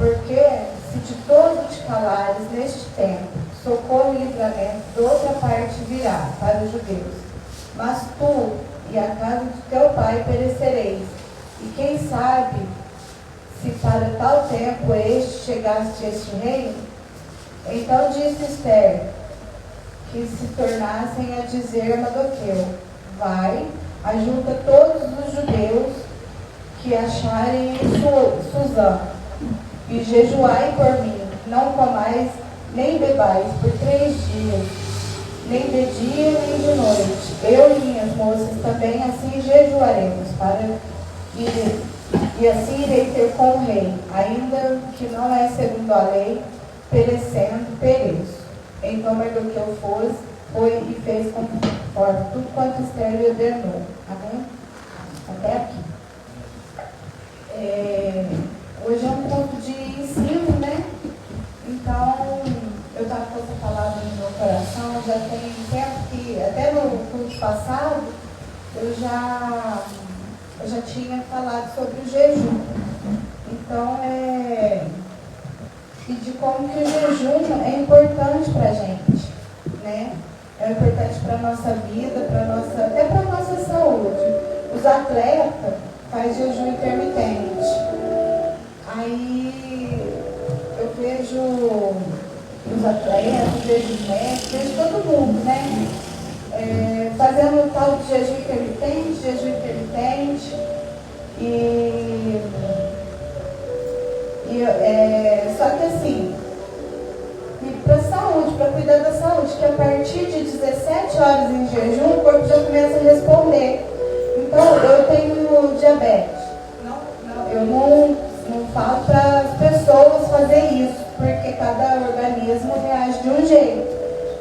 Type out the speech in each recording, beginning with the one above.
Porque se de todo te calares neste tempo, socorro e livramento de outra parte virá para os judeus. Mas tu e a casa de teu pai perecereis. E quem sabe se para tal tempo chegaste este reino? Então disse Esther, que se tornassem a dizer a Mardoqueu: vai, ajunta todos os judeus que acharem em Susã, e jejuai por mim, não comais nem bebais por 3 dias, nem de dia nem de noite. Eu e minhas moças também assim jejuaremos, e assim irei ter com o rei, ainda que não é segundo a lei, perecendo, pereço. Então Mardoqueu foi e fez conforme tudo quanto Esther lhe ordenou. Amém? Até aqui. Hoje é um ponto de ensino, né? Então, eu estava com essa palavra no meu coração, já tem tempo que, até no curso passado, eu já tinha falado sobre o jejum. Então, e de como que o jejum é importante para a gente, né? É importante para a nossa vida, até para a nossa saúde. Os atletas fazem jejum intermitente. Aí eu vejo os atletas, vejo os médicos, vejo todo mundo, né? Fazendo o tal de jejum intermitente. Só que assim, para a saúde, para cuidar da saúde, que a partir de 17 horas em jejum, o corpo já começa a responder. Então, eu tenho diabetes. Eu não falo para as pessoas fazer isso, porque cada organismo reage de um jeito.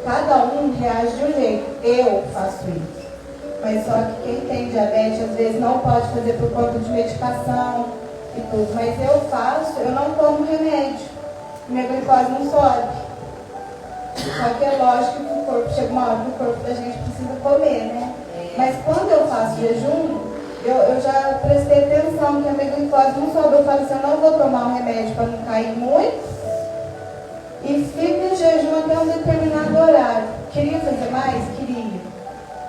Cada um reage de um jeito. Eu faço isso. Mas só que quem tem diabetes, às vezes, não pode fazer por conta de medicação e tudo. Mas eu não tomo remédio. Minha glicose não sobe. Só que é lógico que o corpo, chega uma hora que o corpo da gente precisa comer, né? Mas quando eu faço jejum, eu já prestei atenção que a minha glicose não sobe. Eu falo assim, eu não vou tomar um remédio para não cair muito. E fico em jejum até um determinado horário. Queria fazer mais? Queria.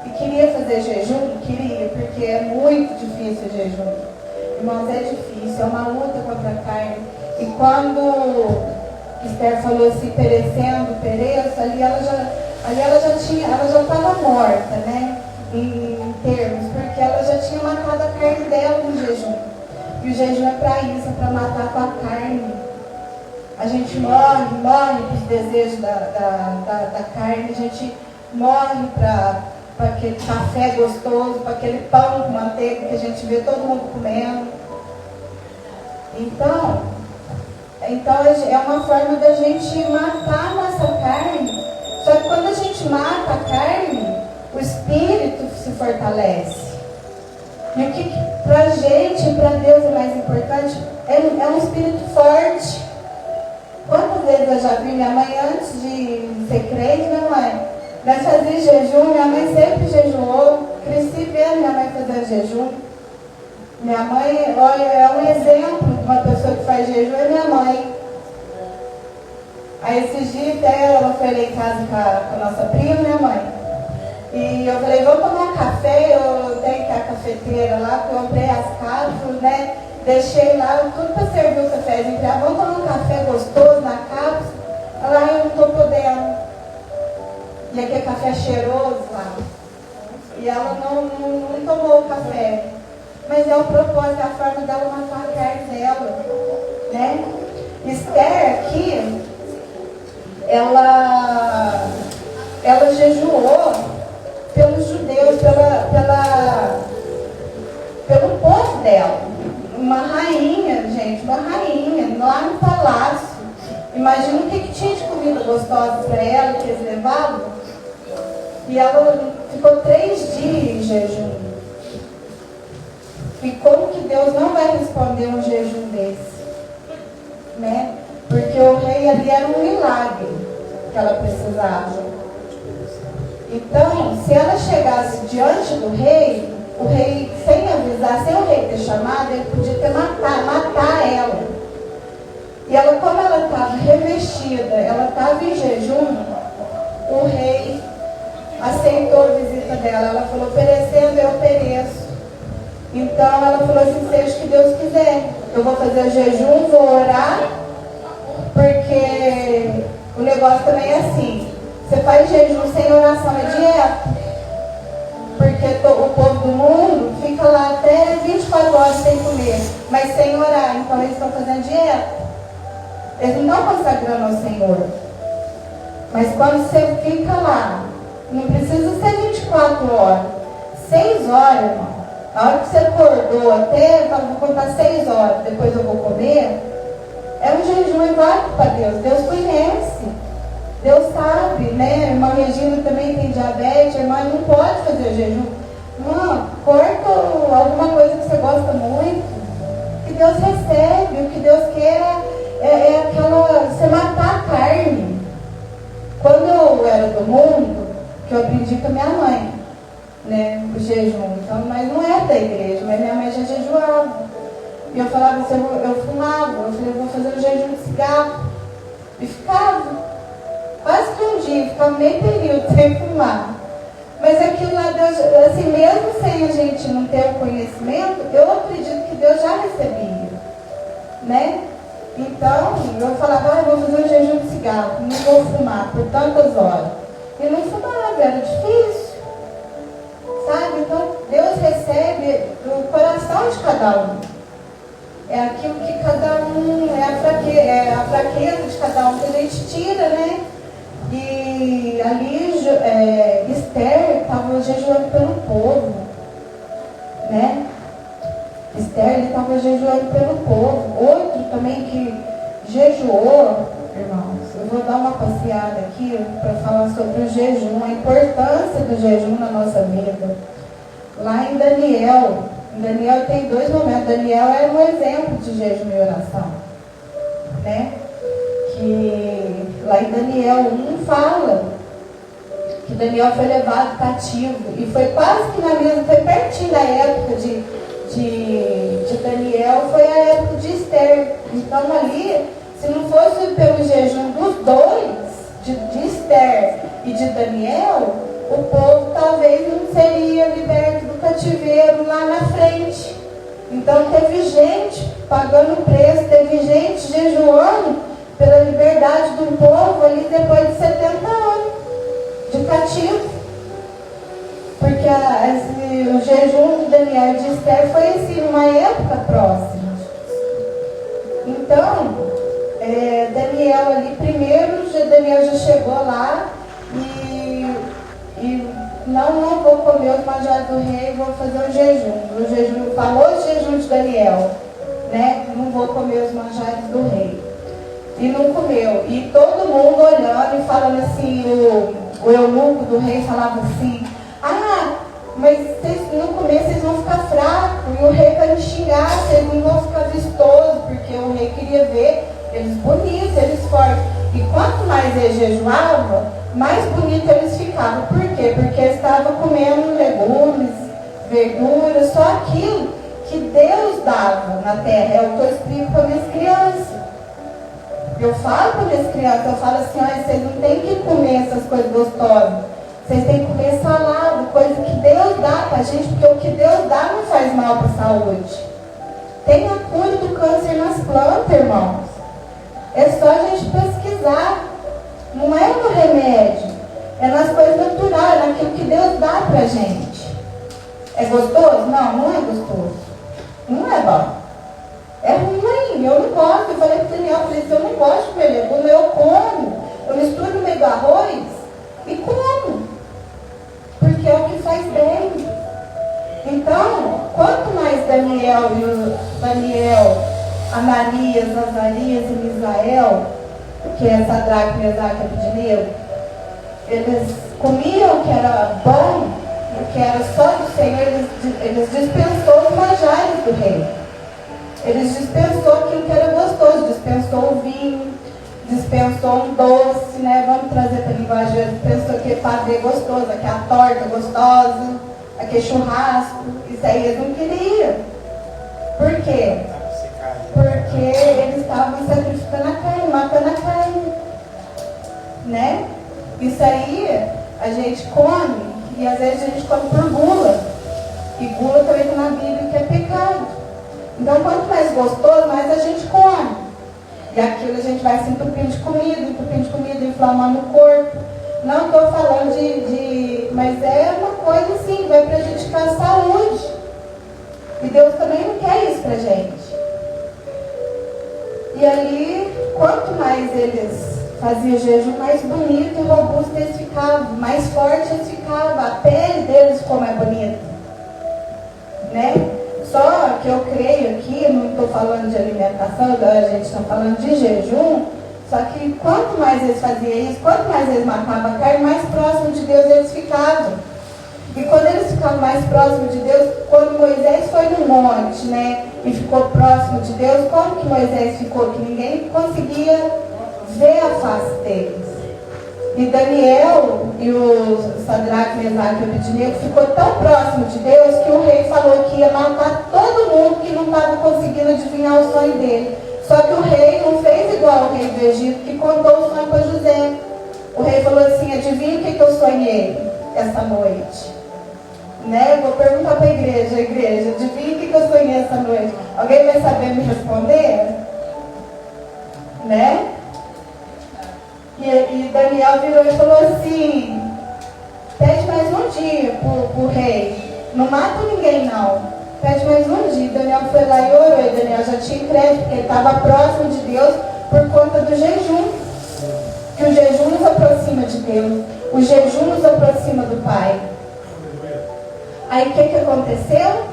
E queria fazer jejum? Queria, porque é muito difícil o jejum. Irmãos, é difícil, é uma luta contra a carne. E quando Esther falou assim, perecendo, pereço, ali ela já estava morta, né? Em termos, porque ela já tinha matado a carne dela no jejum. E o jejum é para isso, é para matar com a carne. A gente morre para os desejos da carne, a gente morre para aquele café gostoso, para aquele pão com manteiga que a gente vê todo mundo comendo. Então é uma forma da gente matar a nossa carne. Só que quando a gente mata a carne, o espírito se fortalece. E o que pra gente e para Deus é mais importante é um espírito forte. Quantas vezes eu já vi minha mãe, antes de ser crente, minha mãe, nós fazíamos jejum, minha mãe sempre jejuou, cresci vendo minha mãe fazer jejum. Minha mãe, olha, é um exemplo de uma pessoa que faz jejum, é minha mãe. Aí esses dias até ela foi lá em casa com a nossa prima, minha mãe. E eu falei, vamos tomar um café, eu tenho que ir à cafeteira lá, comprei as cápsulas, né? Deixei lá, tudo para servir o cafezinho. Falei, vamos tomar um café gostoso na cápsula. Ela, eu não estou podendo. E aquele café cheiroso lá. E ela não tomou o café. Mas é o propósito, é a forma dela matar a carne dela, né? Esther aqui, ela jejuou pelos judeus, pelo povo dela. Uma rainha, gente, lá no palácio. Imagina o que tinha de comida gostosa para ela, que eles levavam. E ela ficou 3 dias em jejum. E como que Deus não vai responder um jejum desse? Né? Porque o rei ali era um milagre que ela precisava. Então, se ela chegasse diante do rei, o rei, sem avisar, sem o rei ter chamado, ele podia ter matar ela. E ela, como ela estava revestida, ela estava em jejum, o rei aceitou a visita dela. Ela falou, oferecendo eu pereço. Então ela falou assim, seja o que Deus quiser. Eu vou fazer o jejum, vou orar, porque o negócio também é assim. Você faz jejum sem oração, é dieta. Porque o povo do mundo fica lá até 24 horas sem comer, mas sem orar. Então eles estão fazendo dieta. Eles não estão consagrando ao Senhor. Mas quando você fica lá, não precisa ser 24 horas. 6 horas, irmão. A hora que você acordou até, eu vou contar 6 horas, depois eu vou comer. É um jejum igual para Deus. Deus conhece. Deus sabe, né? A irmã Regina também tem diabetes. A irmã não pode fazer jejum. Irmã, corta alguma coisa que você gosta muito. Que Deus recebe. O que Deus quer é aquela... Você matar a carne. Quando eu era do mundo, que eu aprendi com a minha mãe, né? O jejum. Então, mas não era da igreja, mas minha mãe já jejuava. E eu falava assim, eu fumava. Eu falei, eu vou fazer um jejum de cigarro. E ficava. Quase que um dia, ficava meio período sem fumar. Mas aquilo lá, Deus, assim, mesmo sem a gente não ter o conhecimento, eu acredito que Deus já recebia, né? Então, eu falava, eu vou fazer um jejum de cigarro, não vou fumar por tantas horas. E não fumava, era difícil, sabe? Então, Deus recebe o coração de cada um. É aquilo que cada um, é a fraqueza de cada um que a gente tira, né? E ali Esther estava jejuando pelo povo, né? Esther estava jejuando pelo povo. Outro também que jejuou, irmãos, eu vou dar uma passeada aqui para falar sobre o jejum, a importância do jejum na nossa vida. Lá em Daniel tem 2 momentos. Daniel é um exemplo de jejum e oração, né? Que lá em Daniel 1 fala que Daniel foi levado cativo e foi quase que na mesma, foi pertinho da época de Daniel, foi a época de Esther. Então ali, se não fosse pelo jejum dos dois, de Esther e de Daniel, o povo talvez não seria liberto do cativeiro lá na frente. Então teve gente pagando preço, teve gente jejuando pela liberdade do povo ali depois de 70 anos de cativo. Porque o jejum de Daniel e de Esther foi assim, numa época próxima. Então, Daniel ali, primeiro, Daniel já chegou lá e não vou comer os manjares do rei, vou fazer um jejum. O jejum, o famoso jejum de Daniel, né? Não vou comer os manjares do rei. E não comeu. E todo mundo olhando e falando assim, o eunuco do rei falava assim, mas se vocês não comer, vocês vão ficar fracos. E o rei vai me xingar, vocês não vão ficar vistosos, porque o rei queria ver eles bonitos, eles fortes. E quanto mais ele jejuava, mais bonito eles ficavam. Por quê? Porque eles estavam comendo legumes, verduras, só aquilo que Deus dava na terra. É o que eu explico para minhas crianças. Eu falo para minhas crianças, eu falo assim, olha, vocês não têm que comer essas coisas gostosas. Vocês têm que comer salada, coisa que Deus dá para a gente, porque o que Deus dá não faz mal para a saúde. Tem a cura do câncer nas plantas, irmãos. É só a gente pesquisar. Não é no remédio, é nas coisas naturais, naquilo que Deus dá para a gente. É gostoso? Não, não é gostoso. Não é bom. É ruim, eu não gosto. Eu falei para o Daniel, eu não gosto de comer legume, eu como. Eu misturo no meio do arroz e como. Porque é o que faz bem. Então, quanto mais Daniel, Ananias, Azarias e Misael, que é Sadraque, Mesaque e Abednego, eles comiam o que era bom, o que era só do Senhor, eles dispensou os manjares do rei. Eles dispensou aquilo que era gostoso, dispensou o vinho, dispensou um doce, né? Vamos trazer para a linguagem, dispensou aquele pavê gostoso, aquela torta gostosa, aquele churrasco. Isso aí eles não queriam. Por quê? Porque eles estavam sacrificando matando a carne, né? Isso aí a gente come, e às vezes a gente come por gula, e gula também está na Bíblia que é pecado. Então quanto mais gostoso, mais a gente come, e aquilo a gente vai se entupindo de comida, inflamando o corpo. Não estou falando mas é uma coisa assim, vai prejudicar a saúde, e Deus também não quer isso pra gente. E aí, quanto mais eles faziam jejum, mais bonito e robusto eles ficavam, mais forte eles ficavam, a pele deles ficou mais bonita, né? Só que eu creio aqui, não estou falando de alimentação, a gente está falando de jejum, só que quanto mais eles faziam isso, quanto mais eles matavam a carne, mais próximo de Deus eles ficavam. E quando eles ficavam mais próximos de Deus, quando Moisés foi no monte, né, e ficou próximo de Deus, como que Moisés ficou? Que ninguém conseguia ver a face deles. E Daniel e o Sadraque, Mesaque e Abednego ficou tão próximo de Deus que o rei falou que ia matar todo mundo que não estava conseguindo adivinhar o sonho dele. Só que o rei não fez igual o rei do Egito, que contou o sonho para José. O rei falou assim: adivinha o que eu sonhei essa noite? Né? Eu vou perguntar para a igreja, adivinha o que eu sonhei essa noite? Alguém vai saber me responder? Né? E Daniel virou e falou assim: pede mais um dia pro rei, não mata ninguém não, pede mais um dia. Daniel foi lá e orou, e Daniel já tinha crédito, porque ele estava próximo de Deus por conta do jejum, que o jejum nos aproxima de Deus, o jejum nos aproxima do Pai. Aí o que aconteceu?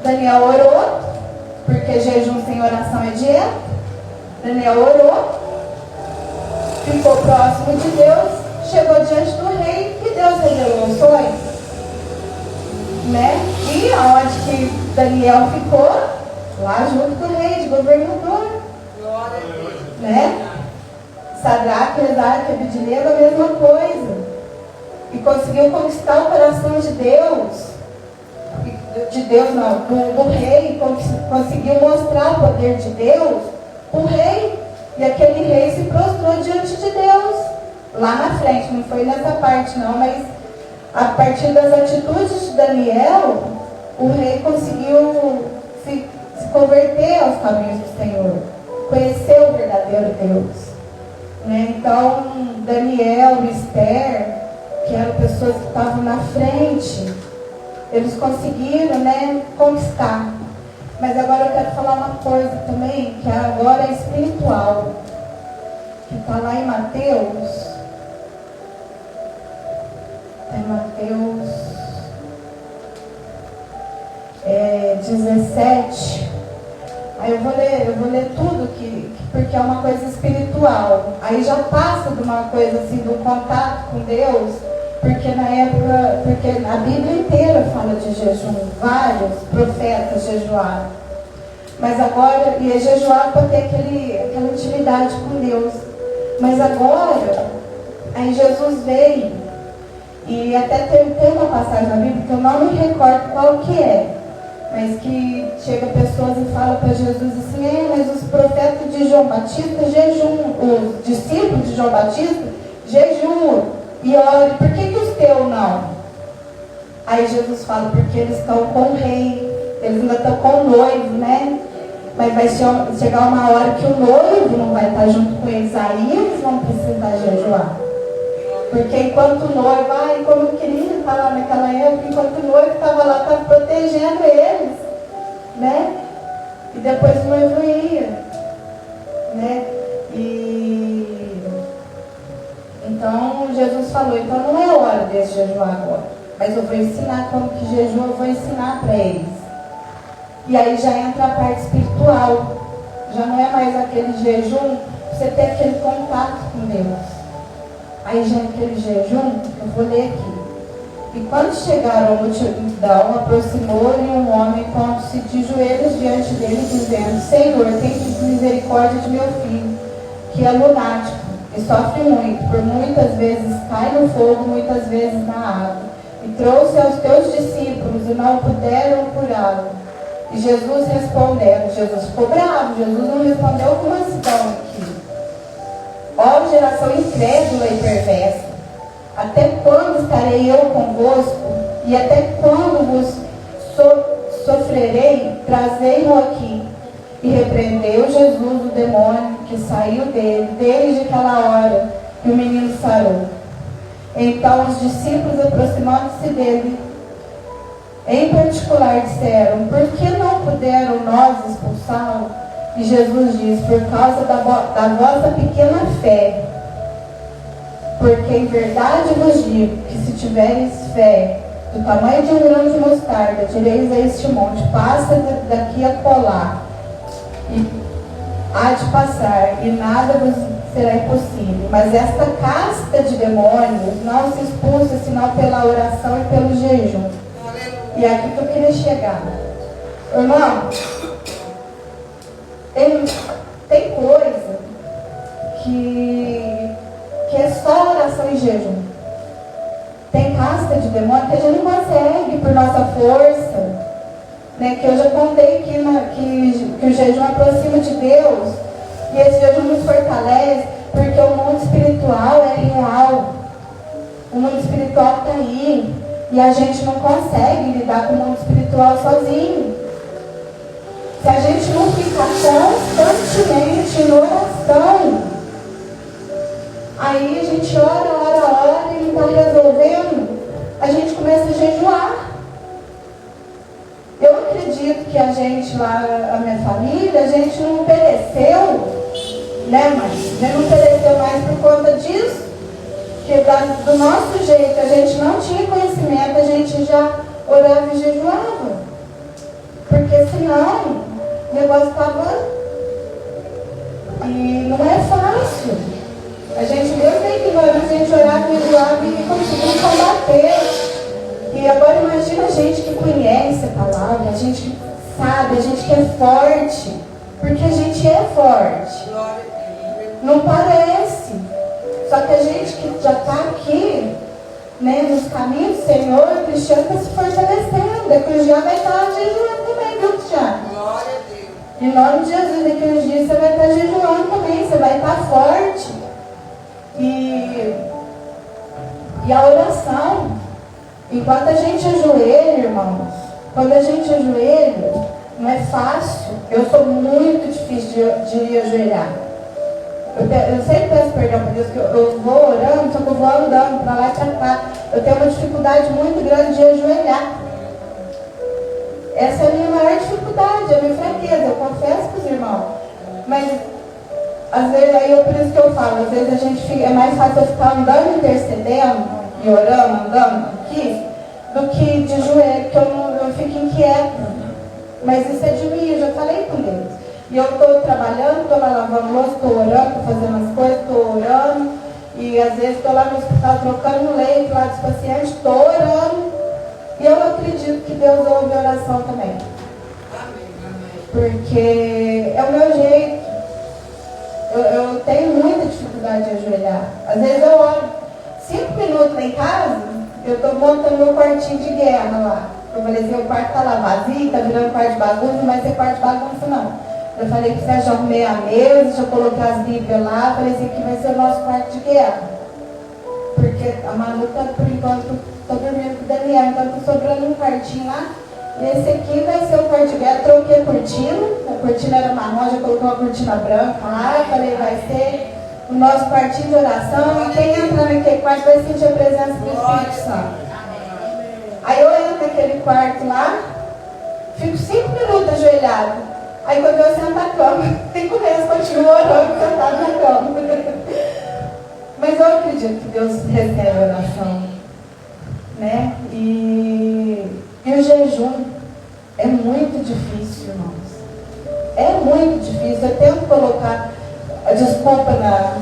Daniel orou, porque jejum sem oração é dieta. Daniel orou, ficou próximo de Deus, chegou diante do rei e Deus revelou o sonho, né? E aonde que Daniel ficou? Lá junto com o rei, de governador, né? Sadraque, Mesaque e Abednego, a mesma coisa. E conseguiu conquistar o coração de Deus, do rei, conseguiu mostrar o poder de Deus, o rei, e aquele rei se prostrou diante de Deus, lá na frente, não foi nessa parte não, mas a partir das atitudes de Daniel, o rei conseguiu se converter aos caminhos do Senhor, conhecer o verdadeiro Deus, né? Então, Daniel e Esther, que eram pessoas que estavam na frente, eles conseguiram, né, conquistar. Mas agora eu quero falar uma coisa também, que agora é espiritual, que está lá em Mateus. Em Mateus 17. Aí eu vou ler tudo, porque é uma coisa espiritual. Aí já passa de uma coisa assim, do contato com Deus, porque a Bíblia inteira fala de jejum, vários profetas jejuaram. Mas agora, e é jejuar para ter aquela intimidade com Deus. Mas agora, aí Jesus veio, e até tem uma passagem na Bíblia que eu não me recordo qual que é, mas que chega pessoas e fala para Jesus assim: mas os profetas de João Batista jejuam, os discípulos de João Batista jejuam. E olha, por que os teus não? Aí Jesus fala: porque eles estão com o rei, eles ainda estão com o noivo, né? Mas vai chegar uma hora que o noivo não vai estar junto com eles, aí eles vão precisar jejuar. Porque enquanto o noivo, como eu queria estar lá naquela época, enquanto o noivo estava lá, estava protegendo eles, né? E depois o noivo ia, né? Então Jesus falou: então não é hora desse jejuar agora, mas eu vou ensinar como que jejua, eu vou ensinar para eles. E aí já entra a parte espiritual, já não é mais aquele jejum, você ter aquele contato com Deus. Aí já aquele jejum, eu vou ler aqui. E quando chegaram a multidão, aproximou-lhe um homem pondo-se de joelhos diante dele, dizendo: Senhor, tem misericórdia de meu filho, que é lunático e sofre muito, por muitas vezes cai no fogo, muitas vezes na água. E trouxe aos teus discípulos e não puderam curá-lo. E Jesus respondeu, Jesus ficou bravo, Jesus não respondeu com mansidão aqui. geração incrédula e perversa. Até quando estarei eu convosco? E até quando vos sofrerei? Trazei-mo aqui. E repreendeu Jesus o demônio que saiu dele, desde aquela hora que o menino sarou. Então os discípulos, aproximando-se dele, em particular disseram: por que não puderam nós expulsá-lo? E Jesus diz: por causa da vossa pequena fé. Porque em verdade vos digo que se tiveres fé do tamanho de um grão de mostarda, direis a este monte: passa daqui a colar, e há de passar, e nada vos será impossível. Mas esta casta de demônios não se expulsa senão pela oração e pelo jejum. E é aqui que eu queria chegar. Irmão, tem coisa que é só oração e jejum. Tem casta de demônio que a gente não consegue por nossa força, né? Que eu já contei que o jejum aproxima de Deus, e esse jejum nos fortalece, porque o mundo espiritual é real. O mundo espiritual está aí, e a gente não consegue lidar com o mundo espiritual sozinho. Se a gente não ficar constantemente em oração, aí a gente ora e não está resolvendo, a gente começa a jejuar. Eu acredito que a gente lá, a minha família, a gente não pereceu, né, mãe? A gente não pereceu mais por conta disso, que do nosso jeito, a gente não tinha conhecimento, a gente já orava e jejuava. Porque senão, o negócio estava... E não é fácil. A gente, Deus tem ignorância, a gente orava e jejuava e conseguimos combater. E agora imagina a gente que conhece a palavra, a gente que sabe, a gente que é forte. Porque a gente é forte. Não parece. Só que a gente que já está aqui, né, nos caminhos do Senhor, o cristiano está se fortalecendo. Daqui uns dias vai estar jejuando também, viu, Cristiano? Glória a Deus. Em nome de Jesus, daqui uns dias você vai estar jejuando também, você vai estar forte. E a oração, enquanto a gente ajoelha, irmãos, quando a gente ajoelha, não é fácil. Eu sou muito difícil de ajoelhar. Eu sempre peço perdão para Deus, que eu vou orando, só que eu vou andando para lá e para cá. Eu tenho uma dificuldade muito grande de ajoelhar. Essa é a minha maior dificuldade, a minha fraqueza, eu confesso para os irmãos. Mas, às vezes, por isso que eu falo, às vezes a gente fica, é mais fácil eu ficar andando, intercedendo e orando, andando aqui, do que de joelho, que eu fico inquieta. Mas isso é de mim, eu já falei com Deus. E eu estou trabalhando, estou lá lavando louça, estou orando, estou fazendo as coisas, estou orando. E às vezes estou lá no hospital trocando leite lá dos pacientes, estou orando. E eu acredito que Deus ouve a oração também. Porque é o meu jeito. Eu tenho muita dificuldade de ajoelhar. Às vezes eu oro 5 minutos lá em casa, eu estou montando meu quartinho de guerra lá. Eu falei assim, o quarto está lá vazio, está virando quarto de bagunça, não vai ser quarto de bagunça não. Eu falei que já arrumei a mesa, já coloquei as bíblias lá, falei assim, que vai ser o nosso quarto de guerra. Porque a Manu tá, por enquanto, estou dormindo com o Daniel, então estou sobrando um quartinho lá. E esse aqui vai ser o quarto de guerra, troquei a cortina era marrom, já coloquei uma cortina branca lá, falei, vai ser o nosso quartinho de oração, e quem entrar naquele quarto vai sentir a presença do Espírito Santo. Aí eu entro naquele quarto lá, fico 5 minutos ajoelhado. Aí quando eu sento na cama, 5 vezes continuo orando, sentado na cama. Mas eu acredito que Deus recebe a oração, né? E o jejum é muito difícil, irmãos. É muito difícil. Eu tento colocar a desculpa na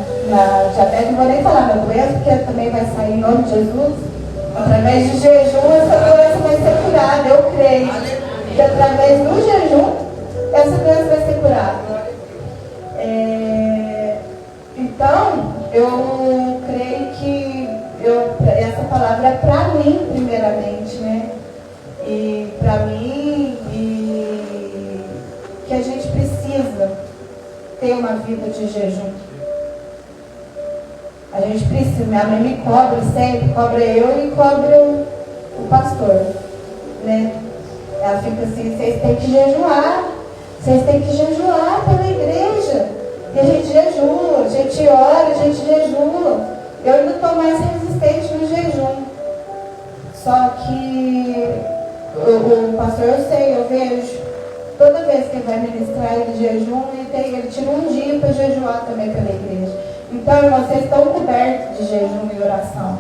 diabetes, não vou nem falar da doença, porque também vai sair em nome de Jesus. Através de jejum, essa doença vai ser curada, eu creio. Que através do jejum, essa doença vai ser curada. Então, eu creio que essa palavra é para mim, primeiramente, né? E para mim, e que a gente precisa ter uma vida de jejum. A gente precisa, minha mãe me cobra sempre, cobra eu e cobra o pastor, né? Ela fica assim, vocês têm que jejuar pela igreja. E a gente jejua, a gente ora, a gente jejua. Eu ainda estou mais resistente no jejum. Só que o pastor, eu vejo, toda vez que ele vai ministrar ele jejum, ele tira um dia para jejuar também pela igreja. Então, irmãos, vocês estão cobertos de jejum e oração.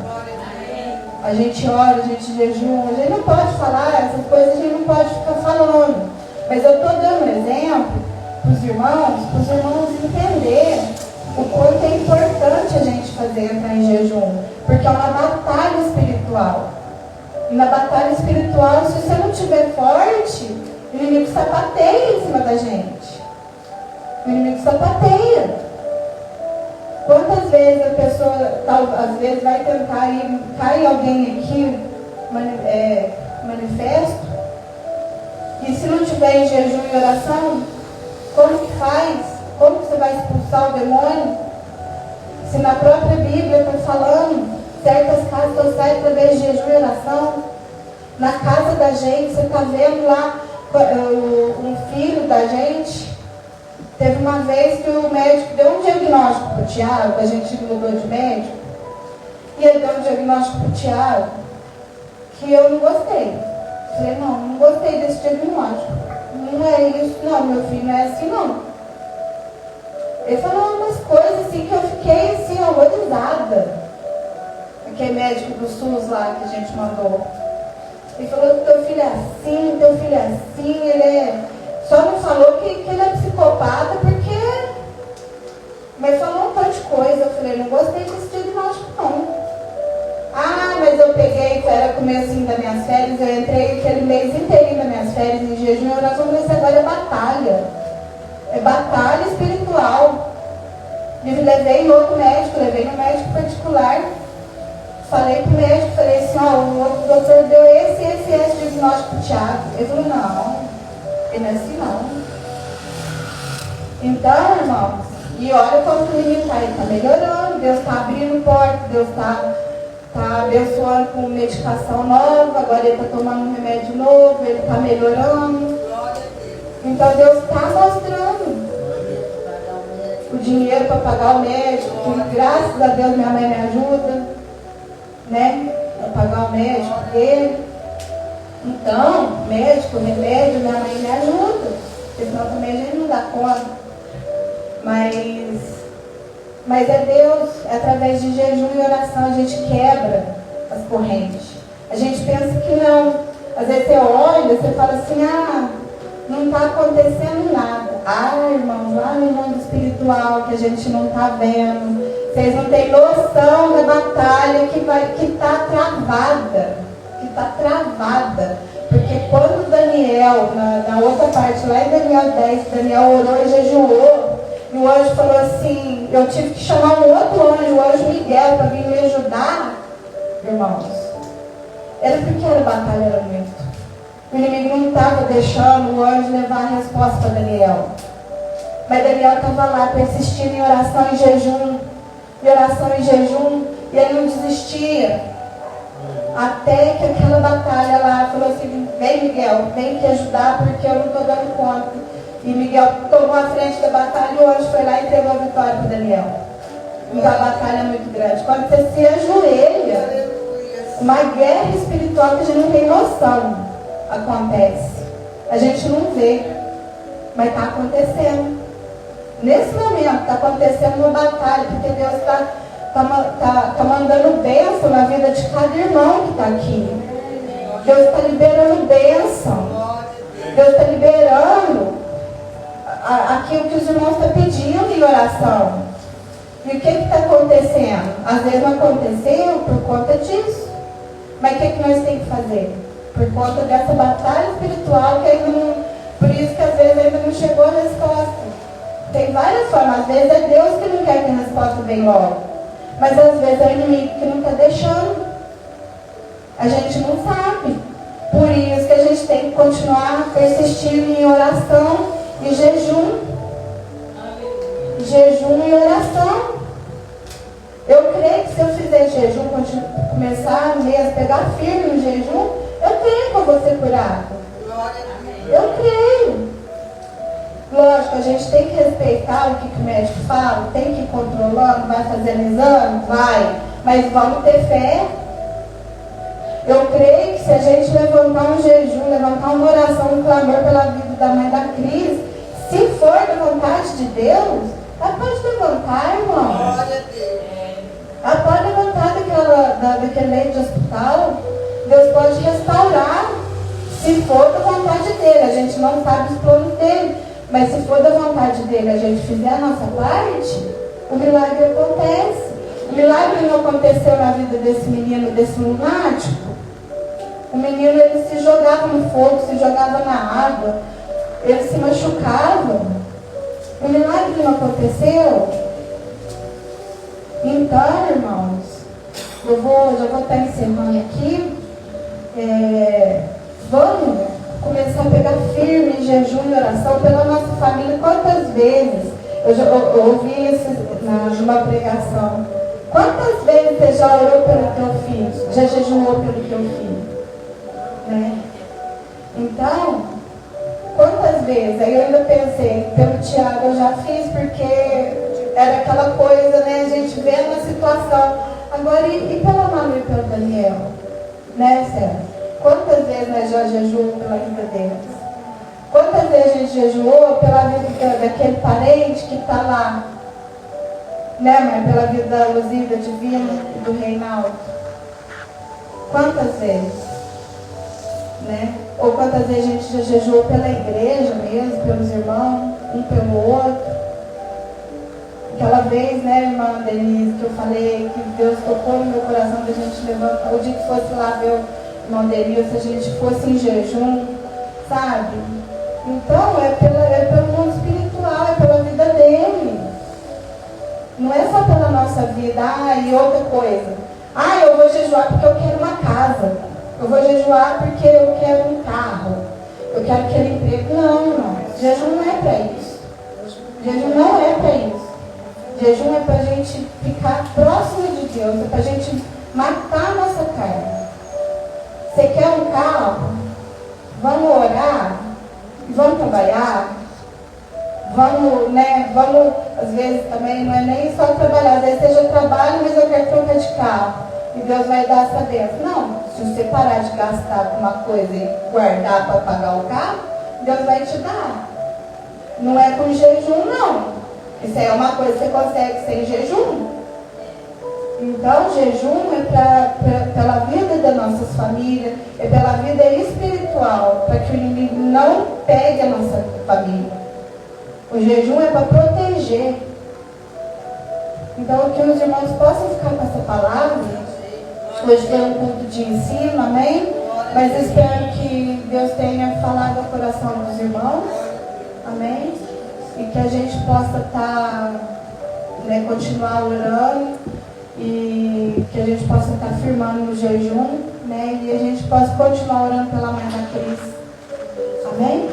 A gente ora, a gente jejua, a gente não pode falar essas coisas, a gente não pode ficar falando. Mas eu estou dando um exemplo para os irmãos entenderem o quanto é importante a gente entrar em jejum. Porque é uma batalha espiritual. E na batalha espiritual, se você não estiver forte, o inimigo sapateia em cima da gente. O inimigo sapateia. Quantas vezes a pessoa, às vezes, vai tentar ir, cai alguém aqui, manifesto, e se não tiver em jejum e oração, como que faz? Como que você vai expulsar o demônio? Se na própria Bíblia está falando, certas casas só saem através de jejum e oração. Na casa da gente, você está vendo lá um filho da gente. Teve uma vez que o médico deu um diagnóstico para o Tiago, a gente mudou de médico, e ele deu um diagnóstico para o Tiago que eu não gostei. Falei, não gostei desse diagnóstico. Não é isso, não, meu filho, não é assim, não. Ele falou umas coisas assim que eu fiquei assim, horrorizada. Aquele médico do SUS lá que a gente mandou. Ele falou que teu filho é assim, ele só não falou que ele é psicopata porque... Mas falou um monte de coisa. Eu falei, não gostei desse diagnóstico, não. Mas eu peguei, era comecinho das minhas férias, eu entrei aquele mês inteirinho das minhas férias em jejum e oração, mas agora é batalha. É batalha espiritual. E levei no outro médico, levei no médico particular. Falei pro médico, falei assim, o outro doutor deu esse diagnóstico pro Tiago. Ele falou, não, ele não é assim não. Então, irmãos, e olha como o menino está, ele está melhorando, Deus está abrindo porta, Deus está abençoando com medicação nova, agora ele está tomando um remédio novo, ele está melhorando. Então Deus está mostrando o dinheiro para pagar o médico, que graças a Deus minha mãe me ajuda, né? Para pagar o médico dele. Então, médico, remédio, minha mãe me ajuda, porque senão também a gente não dá conta. Mas é Deus, é através de jejum e oração a gente quebra as correntes. A gente pensa que não. Às vezes você olha, você fala assim, não está acontecendo nada. Irmãos, lá no mundo espiritual que a gente não está vendo, vocês não têm noção da batalha que está travada. Que está travada. Porque quando Daniel, na outra parte, lá em Daniel 10, Daniel orou e jejuou, e o anjo falou assim, eu tive que chamar um outro anjo, o anjo Miguel, para vir me ajudar, irmãos. Era porque a batalha era muito. O inimigo não estava deixando o anjo levar a resposta para Daniel. Mas Daniel estava lá persistindo em oração e jejum, e ele não desistia. Até que aquela batalha lá falou assim, vem Miguel, vem te ajudar porque eu não estou dando conta. E Miguel tomou a frente da batalha e o anjo foi lá e entregou a vitória para Daniel. Então a batalha é muito grande. Quando você se ajoelha, uma guerra espiritual que a gente não tem noção acontece. A gente não vê, mas está acontecendo. Nesse momento está acontecendo uma batalha, porque Deus está mandando bênção na vida de cada irmão que está aqui. Deus está liberando bênção. Deus está liberando aquilo que os irmãos estão pedindo em oração. E o que está acontecendo? Às vezes não aconteceu por conta disso. Mas o que nós temos que fazer? Por conta dessa batalha espiritual que ainda não... Por isso que às vezes ainda não chegou a resposta. Tem várias formas. Às vezes é Deus que não quer que a resposta venha logo. Mas às vezes é o inimigo que não está deixando. A gente não sabe. Por isso que a gente tem que continuar persistindo em oração e jejum. Jejum e oração. Eu creio que se eu fizer jejum, começar mesmo a pegar firme no jejum, eu creio que eu vou ser curado. Eu creio. Lógico, a gente tem que respeitar o que o médico fala, tem que ir controlando, vai fazendo exame, vai, mas vamos ter fé. Eu creio que se a gente levantar um jejum, levantar uma oração, um clamor pela vida da mãe da Cris, se for da vontade de Deus, ela pode levantar, irmão. Ela pode levantar daquele leito de hospital. Deus pode restaurar, se for da vontade dele. A gente não sabe os planos dele, mas se for da vontade dele, a gente fizer a nossa parte, o milagre acontece. O milagre não aconteceu na vida desse menino, desse lunático. O menino, ele se jogava no fogo, se jogava na água, ele se machucava. O milagre não aconteceu. Então, irmãos, já vou estar encerrando aqui. Vamos começar a pegar firme em jejum e oração pela nossa família. Quantas vezes eu ouvi isso numa pregação? Quantas vezes você já orou pelo teu filho? Já jejuou pelo teu filho? Né? Então, quantas vezes? Aí eu ainda pensei, pelo Tiago eu já fiz, porque era aquela coisa, né? A gente vendo a situação. Agora, e pela Manu e pelo Daniel? Né, Sérgio? Quantas vezes nós já jejuamos pela vida deles? Quantas vezes a gente jejuou pela vida daquele parente que está lá? Né, mãe? Pela vida da Luzida Divina e do Reinaldo? Quantas vezes? Né? Ou quantas vezes a gente já jejuou pela igreja mesmo, pelos irmãos, um pelo outro? Aquela vez, né, irmã Denise, que eu falei que Deus tocou no meu coração da gente levantar, o dia que fosse lá ver o irmão Denise, se a gente fosse em jejum, sabe? Então, é pelo mundo espiritual, é pela vida dele. Não é só pela nossa vida. E outra coisa. Eu vou jejuar porque eu quero uma casa. Eu vou jejuar porque eu quero um carro. Eu quero aquele emprego. Não. Jejum não é para isso. Jejum não é para isso. Jejum é para a gente ficar próximo de Deus. É para a gente matar a nossa carne. Você quer um carro? Vamos orar? Vamos trabalhar? Vamos, às vezes também não é nem só trabalhar. Às vezes você já trabalha, mas eu quero trocar de carro. E Deus vai dar essa bênção. Não, se você parar de gastar com uma coisa e guardar para pagar o carro, Deus vai te dar. Não é com jejum, não. Isso aí é uma coisa que você consegue sem jejum. Então, jejum é pela vida das nossas famílias, é pela vida espiritual, para que o inimigo não pegue a nossa família. O jejum é para proteger. Então, que os irmãos possam ficar com essa palavra. Hoje foi um culto de ensino, amém? Mas espero que Deus tenha falado ao coração dos irmãos, amém? E que a gente possa continuar orando e que a gente possa estar firmando no jejum, né? E a gente possa continuar orando pela mãe da Cris, amém?